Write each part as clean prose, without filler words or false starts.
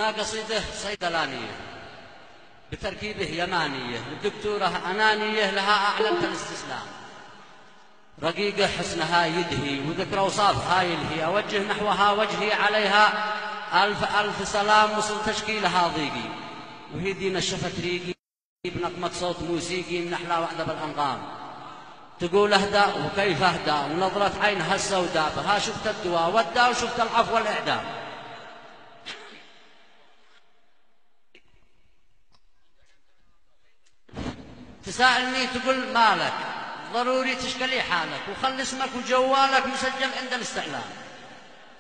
هنا قصيدة صيدلانية بتركيبه يمانية للدكتورة أنانية لها أعلنت الاستسلام، رقيقة حسنها يدهي وذكر أوصافها يلهي، أوجه نحوها وجهي عليها ألف ألف سلام، وصل تشكيلها ضيقي وهي دي نشفت ريقي بنقمة صوت موسيقي من أحلى وعذب الأنغام، تقول أهدى وكيف أهدى ونظرة عينها السوداء، بها شفت الدواء والداء وشفت العفو والإعدام. تسألني تقول مالك ضروري تشكلي حالك وخلي اسمك وجوالك مسجل عند الاستعلام،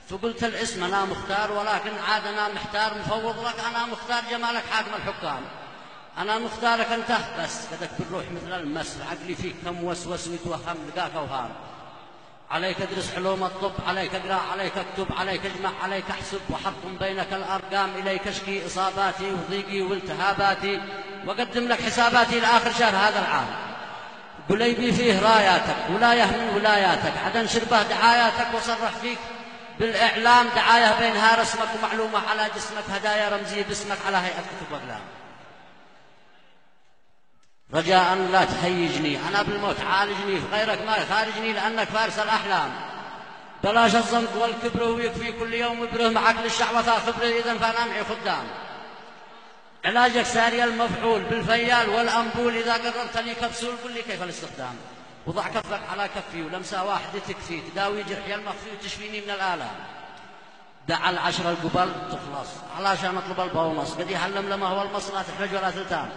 فقلت الاسم أنا مختار ولكن عاد أنا محتار، مفوض لك أنا مختار جمالك حاكم الحكام، أنا مختارك أنت بس كدك بالروح مثل المس، عقلي فيك كم وسوس ويتوهم لقاك أوهام، عليك ادرس علوم الطب، عليك اقرأ، عليك اكتب، عليك اجمع، عليك احسب، وحطم بينك الأرقام، إليك اشكي إصاباتي وضيقي والتهاباتي، وقدم لك حساباتي لآخر شهر هذا العام، قليبي فيه راياتك ولاية من ولاياتك، عاد انشر به دعاياتك وصرح فيك بالإعلام دعاية بينها رسمك ومعلومة على جسمك، هدايا رمزية باسمك على هيئة كتب وأقلام. رجاء لا تهيجني أنا بالموت عالجني، في غيرك ما يخارجني لأنك فارس الأحلام، بلاش الزنق والكبر ويكفي كل يوم ابره، معك للشعوذة خبره إذا فأنا معي خدام، علاجك ساري المفعول بالفيال والأنبول، إذا قررت لي كبسول قل لي كيف الاستخدام، وضع كفك على كفي ولمسة واحدة تكفي، تداوي جرحي المخفي وتشفيني من الآلام، دع العشرة القبل تخلص علشان اطلب البونص، قد يحلم لما هو المص لا تحرج ولا تلتام.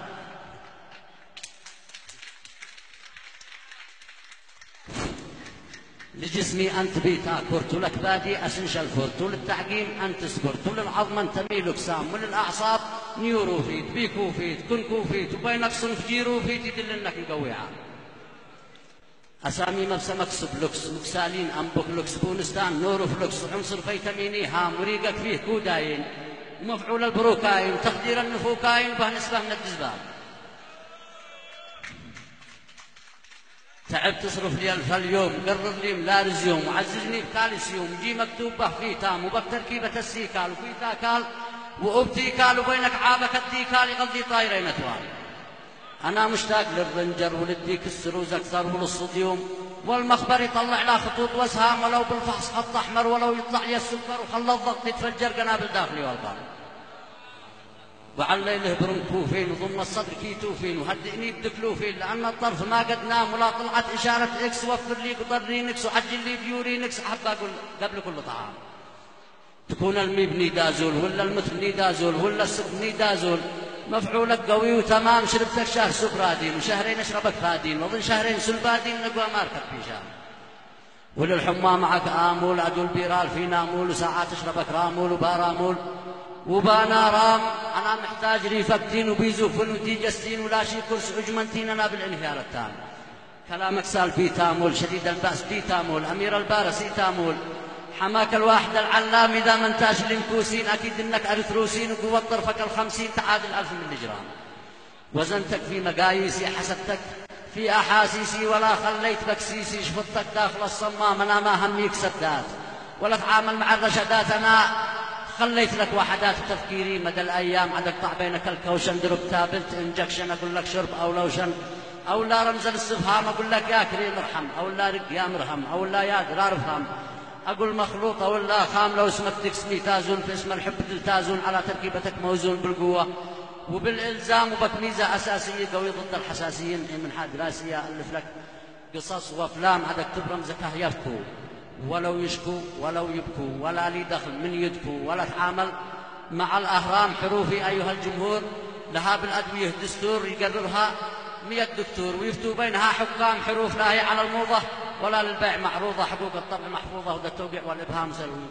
لجسمي أنت بيتا كرت، ولك بادي أسنشل فرت، وللتعقيم أنت سكرت، وللعظم أنت ميلوكسام، وللأعصاب نيوروفيت بيكوفيت كنكوفيت، وبينك صنف جيروفيت يدل إنك مقويعة. أسامي مبسم مكسب لوكس مكسالين أمبوك لوكس بونستان نوروفلوكس، عنصر فيتاميني هام وريقك فيه كوداين، ومفعول البروكاين تخدير النفوكاين، وبه نسبة من الجذبان. تعب تصرف لي ألف اليوم، قرر لي ملارزيوم، وعززني بكالسيوم، جي مكتوب به فيتام وبتركيبة السيكال وفيتاكال وأوبتيكال، وبينك عابك الديكال يغذي طايرين أتوال. أنا مشتاق للرنجر وللديك السروز أكثر وللصوديوم، والمخبر يطلع له خطوط وسهام، ولو بالفحص خط أحمر، ولو يطلع لي السكر وخلى الضغط يتفجر قنابل داخلي والبال، وعليله برنكوفين وضم الصدر كيتوفين، وهدئني بدكلوفين لأن الطرف ما قد نام، ولا طلعت إشارة إكس، وفر لي قدرينكس وعجل لي بيورينكس، أحب أقول قبل كل طعام، تكون المبني دازول ولا المثني دازول ولا السبني دازول، مفعولك قوي وتمام، شربتك شهر سكرادين وشهرين اشربك فادين، وظن شهرين سلبادين نقوى ماركت بيشام، وللحمى معك آمول، أدول بيرال في نامول، وساعات اشربك رامول وبارامول وبانارام، أنا محتاج ريفكتين وبيزوفن وتيجستين، ولا شي كرس عجمنتين أنا بالانهيار التام، كلامك سال بيتامول، شديد البأس بيتامول، أمير البارس يتامول، حماك الواحد العلام، إذا ما انتاش لنكوسين أكيد إنك أرثروسين، وقوة طرفك 50 تعادل 1000 ملي، وزنتك في مقاييسي حسبتك في أحاسيسي، ولا خليت بكسيسي، شفطتك داخل الصمام، أنا ما هميك سدات ولا أتعامل مع الرشدات، أنا خليت لك وحدات تفكيري مدى الأيام، عاد أقطع بينك الكوشن دروب تابلت انجكشن، أقول لك شرب أو لوشن، أو لا رمز الاستفهام، أقول لك يا كريم ارحم، أو لا رق يا مرهم، أو لا يا درار افهم، أقول مخلوط أو لا خام، لو اسمك تكسمي تازون في اسم الحب تلتازون، على تركيبتك موزون بالقوة وبالإلزام، وبك ميزة أساسية قوي ضد الحساسيين من حد راسية، ألف لك قصص وأفلام عاد اكتب رمزك يفكو، ولو يشكو ولو يبكوا، ولا لي دخل من يدكو، ولا تعامل مع الأهرام حروفي أيها الجمهور، لها بالأدوية دستور يقررها 100 دكتور، ويفتوا بينها حكام حروف لا هي على الموضة ولا للبيع معروضة، حقوق الطبع محفوظة، وده التوقيع والإبهام سلوي.